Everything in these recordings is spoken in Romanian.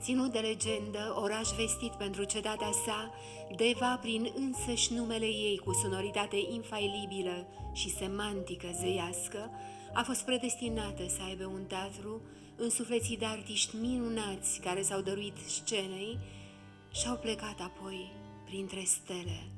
Ținut de legendă, oraș vestit pentru cetatea sa, Deva, prin însăși numele ei cu sonoritate infailibilă și semantică zeiască, a fost predestinată să aibă un teatru însuflețit de artiști minunați care s-au dăruit scenei și au plecat apoi printre stele.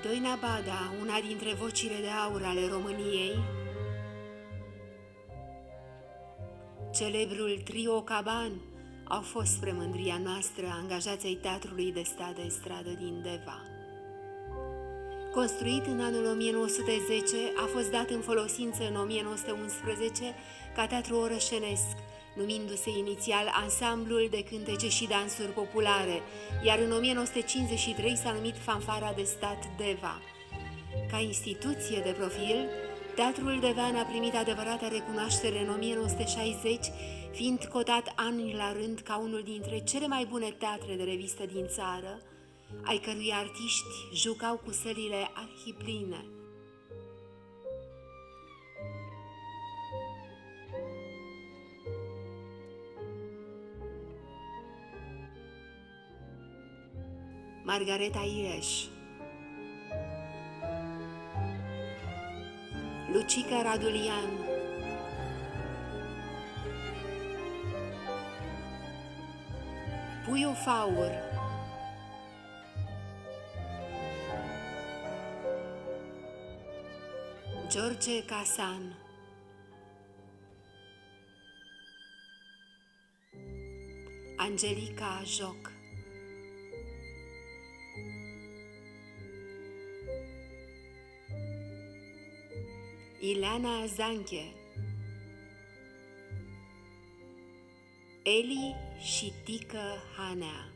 Doina Bada, una dintre vocile de aur ale României, celebrul trio Caban, au fost spre mândria noastră angajați ai Teatrului de Stat de Stradă din Deva. Construit în anul 1910, a fost dat în folosință în 1911 ca teatru orășenesc, numindu-se inițial Ansamblul de Cântece și Dansuri Populare, iar în 1953 s-a numit Fanfara de Stat Deva. Ca instituție de profil, Teatrul Devean a primit adevărata recunoaștere în 1960, fiind cotat ani la rând ca unul dintre cele mai bune teatre de revistă din țară, ai cărui artiști jucau cu sălile arhipline. Margareta Ireș, Lucica Radulian, Puiu Faur, George Casan, Angelica Joc, Ileana Zanche, Eli și Tică Hanea.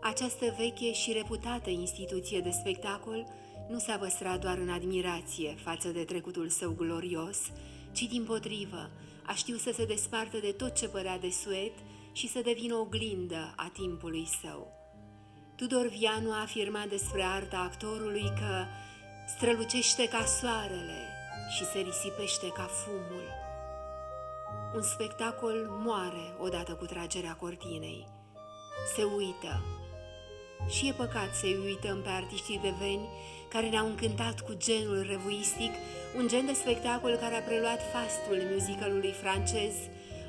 Această veche și reputată instituție de spectacol nu s-a păstrat doar în admirație față de trecutul său glorios, ci dimpotrivă a știut să se despartă de tot ce părea desuet și să devină oglindă a timpului său. Tudor Vianu a afirmat despre arta actorului că strălucește ca soarele și se risipește ca fumul. Un spectacol moare odată cu tragerea cortinei. Se uită. Și e păcat să-i uităm pe artiștii deveni care ne-au încântat cu genul revuistic, un gen de spectacol care a preluat fastul musicalului francez,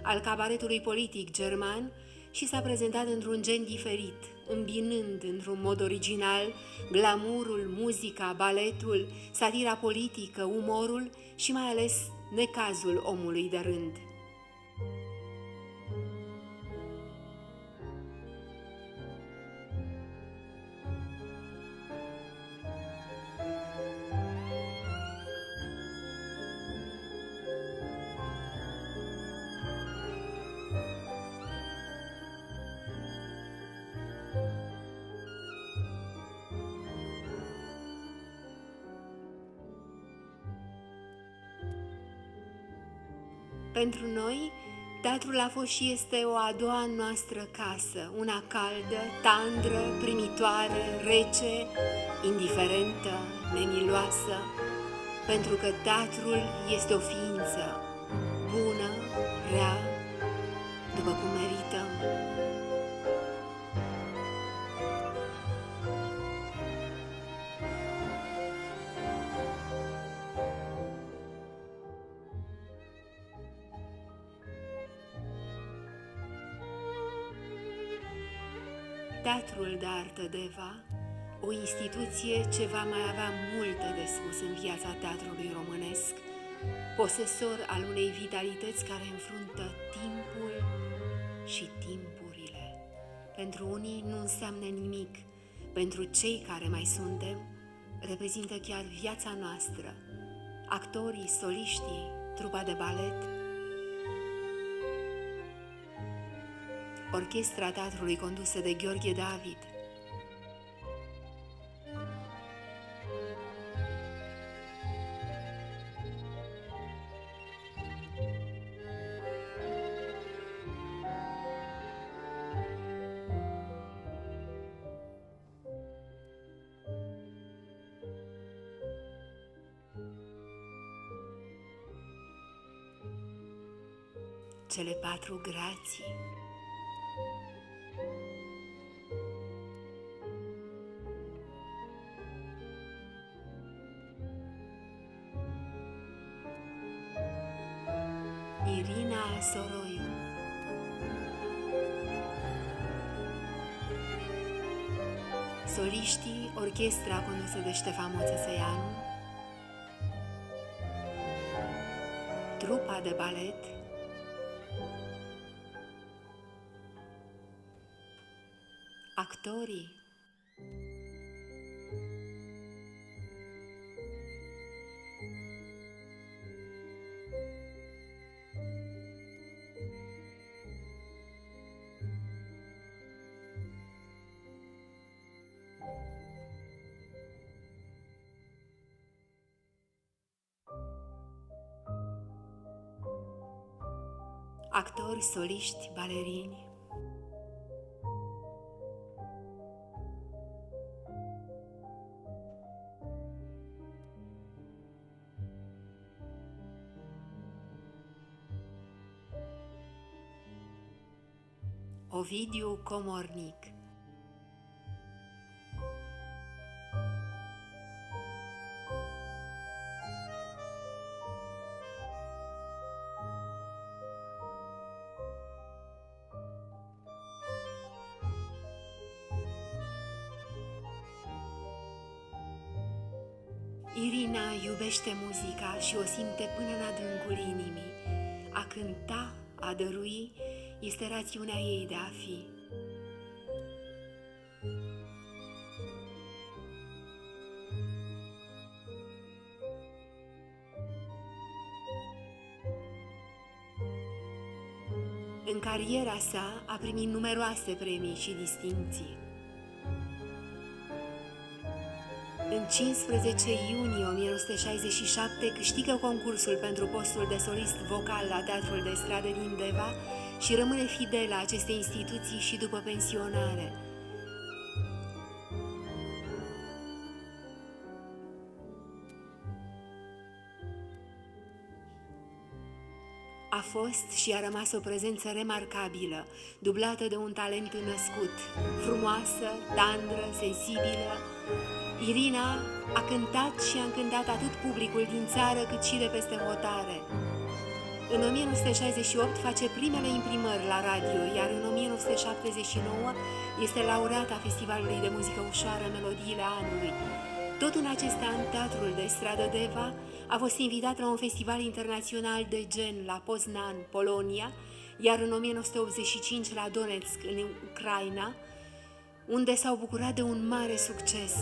al cabaretului politic german și s-a prezentat într-un gen diferit, îmbinând într-un mod original glamourul, muzica, baletul, satira politică, umorul și mai ales necazul omului de rând. Pentru noi, teatrul a fost și este o a doua noastră casă, una caldă, tandră, primitoare, rece, indiferentă, nemiloasă, pentru că teatrul este o ființă bună, rea, după cum merităm. Teatrul de artă Deva, o instituție ce va mai avea multe de spus în viața teatrului românesc, posesor al unei vitalități care înfruntă timpul și timpurile. Pentru unii nu înseamnă nimic, pentru cei care mai suntem, reprezintă chiar viața noastră, actorii, soliștii, trupa de balet, orchestra teatrului condusă de Gheorghe David, cele 4 grații. Irina Soroiu, soliștii, orchestra condusă de Ștefan Moțesăianu, trupa de balet, actorii, actori, soliști, balerini, Ovidiu Comornic, Irina iubește muzica și o simte până în adâncul inimii. A cânta, a dărui, este rațiunea ei de a fi. În cariera sa a primit numeroase premii și distincții. În 15 iunie 1967 câștigă concursul pentru postul de solist vocal la Teatrul de Stradă din Deva și rămâne fidelă acestei instituții și după pensionare. A fost și a rămas o prezență remarcabilă, dublată de un talent născut, frumoasă, tandră, sensibilă. Irina a cântat și a încântat atât publicul din țară cât și de peste hotare. În 1968 face primele imprimări la radio, iar în 1979 este laureata Festivalului de Muzică Ușoară Melodiile Anului. Tot în acest an, Teatrul de Stradă Deva a fost invitat la un festival internațional de gen la Poznan, Polonia, iar în 1985 la Donetsk, în Ucraina, unde s-au bucurat de un mare succes.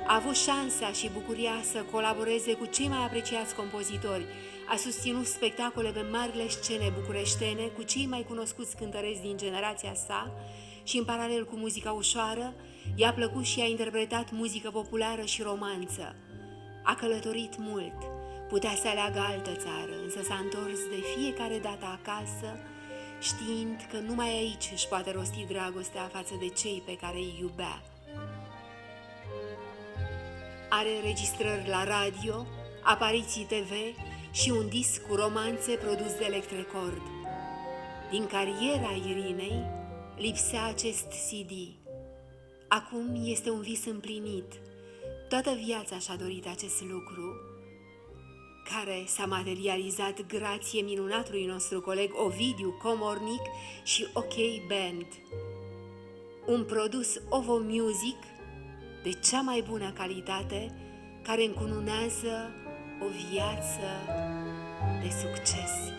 A avut șansa și bucuria să colaboreze cu cei mai apreciați compozitori, a susținut spectacole pe marile scene bucureștene cu cei mai cunoscuți cântăreți din generația sa și, în paralel cu muzica ușoară, i-a plăcut și a interpretat muzică populară și romanță. A călătorit mult, putea să aleagă altă țară, însă s-a întors de fiecare dată acasă, știind că numai aici își poate rosti dragostea față de cei pe care îi iubea. Are înregistrări la radio, apariții TV și un disc cu romanțe produs de Elect Record. Din cariera Irinei lipsea acest CD. Acum este un vis împlinit. Toată viața și-a dorit acest lucru, care s-a materializat grație minunatului nostru coleg Ovidiu Comornic și OK Band. Un produs OVO Music de cea mai bună calitate, care încununează o viață de succes.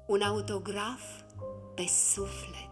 Un autograf pe suflet.